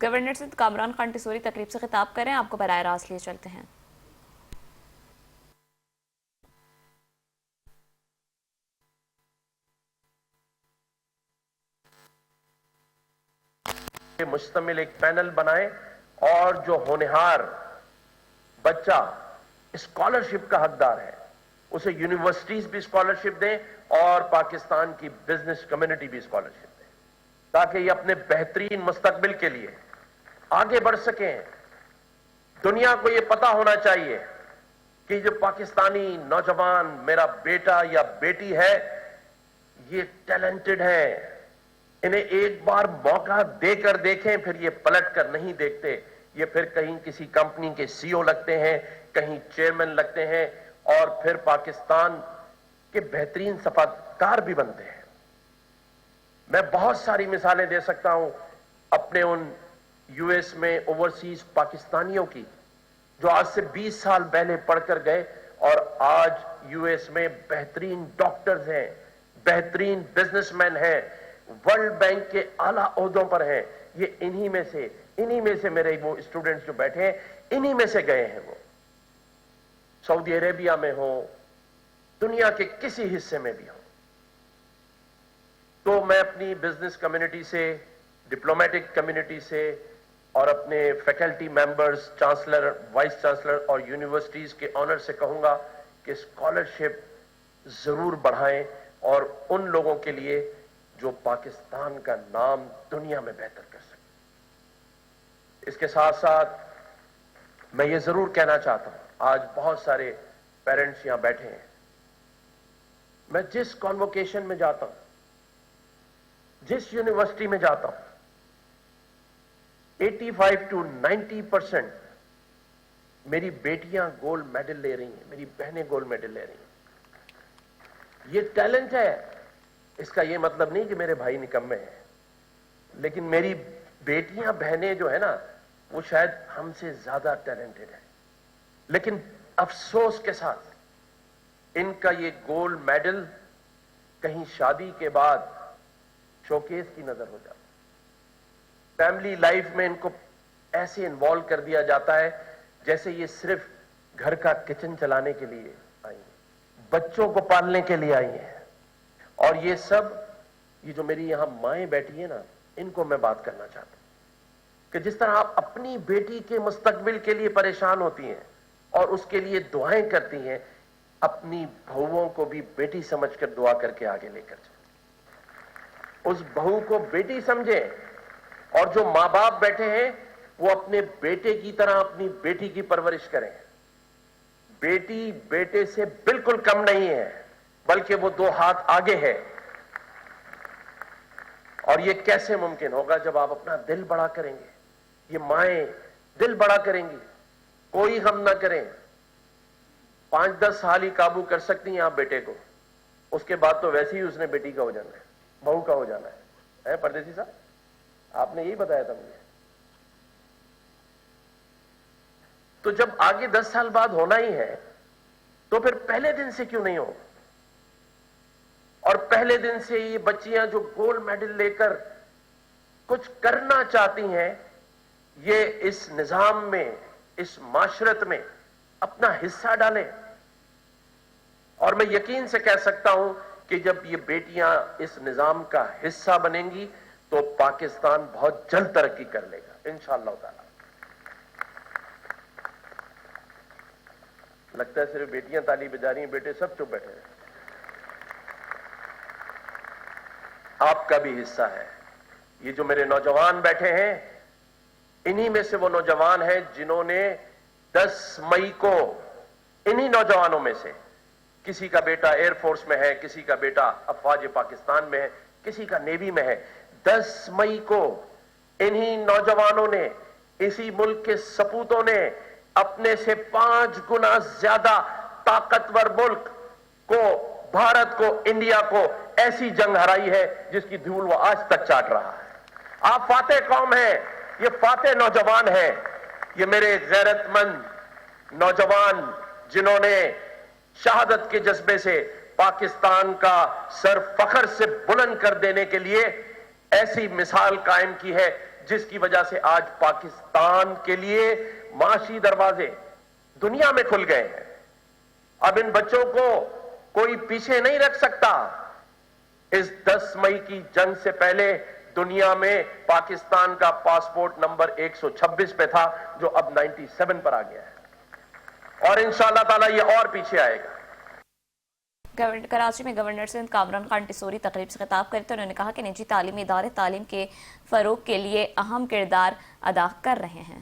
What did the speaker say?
Governor سے کامران خان ٹیسوری تقریب سے خطاب کریں، آپ کو براہ راست لیے چلتے ہیں۔ مشتمل ایک پینل بنائیں اور جو ہونہار بچہ اسکالرشپ کا حقدار ہے اسے یونیورسٹیز بھی اسکالرشپ دیں اور پاکستان کی بزنس کمیونٹی بھی اسکالرشپ دیں تاکہ یہ اپنے بہترین مستقبل کے لیے آگے بڑھ سکیں۔ دنیا کو یہ پتا ہونا چاہیے کہ جو پاکستانی نوجوان میرا بیٹا یا بیٹی ہے یہ ٹیلنٹڈ ہے، انہیں ایک بار موقع دے کر دیکھیں، پھر یہ پلٹ کر نہیں دیکھتے، یہ پھر کہیں کسی کمپنی کے سی او لگتے ہیں، کہیں چیئرمین لگتے ہیں اور پھر پاکستان کے بہترین صفاکار بھی بنتے ہیں۔ میں بہت ساری مثالیں دے سکتا ہوں اپنے ان یو ایس میں اوورسیز پاکستانیوں کی جو آج سے 20 سال پہلے پڑھ کر گئے اور آج یو ایس میں بہترین ڈاکٹرز ہیں، بہترین بزنس مین ہیں، ورلڈ بینک کے اعلیٰ عہدوں پر ہیں۔ یہ انہی میں سے میرے وہ اسٹوڈنٹس جو بیٹھے ہیں انہی میں سے گئے ہیں۔ وہ سعودی عربیہ میں ہوں، دنیا کے کسی حصے میں بھی ہوں۔ تو میں اپنی بزنس کمیونٹی سے، ڈپلومیٹک کمیونٹی سے اور اپنے faculty members, chancellor, vice chancellor اور یونیورسٹیز کے آنر سے کہوں گا کہ اسکالرشپ ضرور بڑھائیں اور ان لوگوں کے لیے جو پاکستان کا نام دنیا میں بہتر کر سکے۔ اس کے ساتھ ساتھ میں یہ ضرور کہنا چاہتا ہوں، آج بہت سارے پیرنٹس یہاں بیٹھے ہیں، میں جس کانووکیشن میں جاتا ہوں، جس یونیورسٹی میں جاتا ہوں، 85 to 90% میری بیٹیاں گولڈ میڈل لے رہی ہیں، میری بہنیں گولڈ میڈل لے رہی ہیں۔ یہ ٹیلنٹ ہے، اس کا یہ مطلب نہیں کہ میرے بھائی نکمے ہیں، لیکن میری بیٹیاں بہنیں جو ہے نا وہ شاید ہم سے زیادہ ٹیلنٹڈ ہیں، لیکن افسوس کے ساتھ ان کا یہ گولڈ میڈل کہیں شادی کے بعد شوکیس کی نظر ہو جاتا، فیملی لائف میں ان کو ایسے انوالو کر دیا جاتا ہے جیسے یہ صرف گھر کا کچن چلانے کے لیے آئی ہیں، بچوں کو پالنے کے لیے آئی ہیں۔ اور یہ جو میری یہاں مائیں بیٹھی ہیں نا، ان کو میں بات کرنا چاہتا ہوں کہ جس طرح آپ اپنی بیٹی کے مستقبل کے لیے پریشان ہوتی ہیں اور اس کے لیے دعائیں کرتی ہیں، اپنی بہوؤں کو بھی بیٹی سمجھ کر دعا کر کے آگے لے کر جائیں۔ اس بہو کو بیٹی سمجھیں، اور جو ماں باپ بیٹھے ہیں وہ اپنے بیٹے کی طرح اپنی بیٹی کی پرورش کریں۔ بیٹی بیٹے سے بالکل کم نہیں ہے، بلکہ وہ 2 ہاتھ آگے ہے۔ اور یہ کیسے ممکن ہوگا جب آپ اپنا دل بڑا کریں گے، یہ مائیں دل بڑا کریں گی، کوئی غم نہ کریں۔ 5-10 سال ہی قابو کر سکتی ہیں آپ بیٹے کو، اس کے بعد تو ویسے ہی اس نے بیٹی کا ہو جانا ہے، بہو کا ہو جانا ہے۔ پردیسی صاحب آپ نے یہی بتایا تھا مجھے۔ تو جب آگے 10 سال بعد ہونا ہی ہے تو پھر پہلے دن سے کیوں نہیں ہو؟ اور پہلے دن سے یہ بچیاں جو گولڈ میڈل لے کر کچھ کرنا چاہتی ہیں، یہ اس نظام میں، اس معاشرت میں اپنا حصہ ڈالیں۔ اور میں یقین سے کہہ سکتا ہوں کہ جب یہ بیٹیاں اس نظام کا حصہ بنیں گی تو پاکستان بہت جلد ترقی کر لے گا انشاءاللہ تعالی۔ لگتا ہے صرف بیٹیاں تالی بجا رہی ہیں، بیٹے سب چپ بیٹھے ہیں۔ آپ کا بھی حصہ ہے۔ یہ جو میرے نوجوان بیٹھے ہیں، انہی میں سے وہ نوجوان ہیں جنہوں نے 10 مئی کو، انہی نوجوانوں میں سے کسی کا بیٹا ایئر فورس میں ہے، کسی کا بیٹا افواج پاکستان میں ہے، کسی کا نیوی میں ہے، 10 مئی کو انہی نوجوانوں نے، اسی ملک کے سپوتوں نے اپنے سے 5 گنا زیادہ طاقتور ملک کو، بھارت کو، انڈیا کو ایسی جنگ ہرائی ہے جس کی دھول وہ آج تک چاٹ رہا ہے۔ آپ فاتح قوم ہیں، یہ فاتح نوجوان ہیں، یہ میرے غیرت مند نوجوان جنہوں نے شہادت کے جذبے سے پاکستان کا سر فخر سے بلند کر دینے کے لیے ایسی مثال قائم کی ہے جس کی وجہ سے آج پاکستان کے لیے معاشی دروازے دنیا میں کھل گئے ہیں. اب ان بچوں کو کوئی پیچھے نہیں رکھ سکتا. اس 10 مئی کی جنگ سے پہلے دنیا میں پاکستان کا پاسپورٹ نمبر 126 پہ تھا جو اب 97 پر آ گیا ہے اور انشاءاللہ تعالی یہ اور پیچھے آئے گا. کراچی میں گورنر سندھ کامران خان ٹیسوری تقریب سے خطاب کرتے انہوں نے کہا کہ نجی تعلیمی ادارے تعلیم کے فروغ کے لیے اہم کردار ادا کر رہے ہیں.